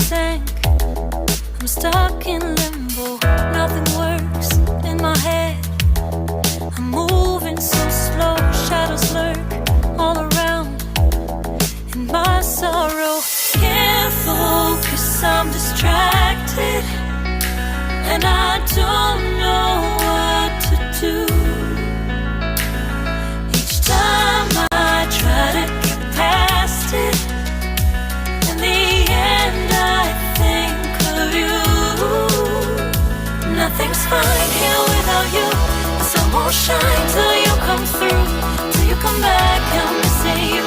sank. I'm stuck in limbo, nothing works in my head. I'm moving so slow, shadows lurk all around. In my sorrow, can't focus, I'm distracted, and I don't know what to do. Each time I try to get past it, in the end I think of you. Nothing's fine here without you. The sun won't shine till you come through, till you come back. I'm missing you.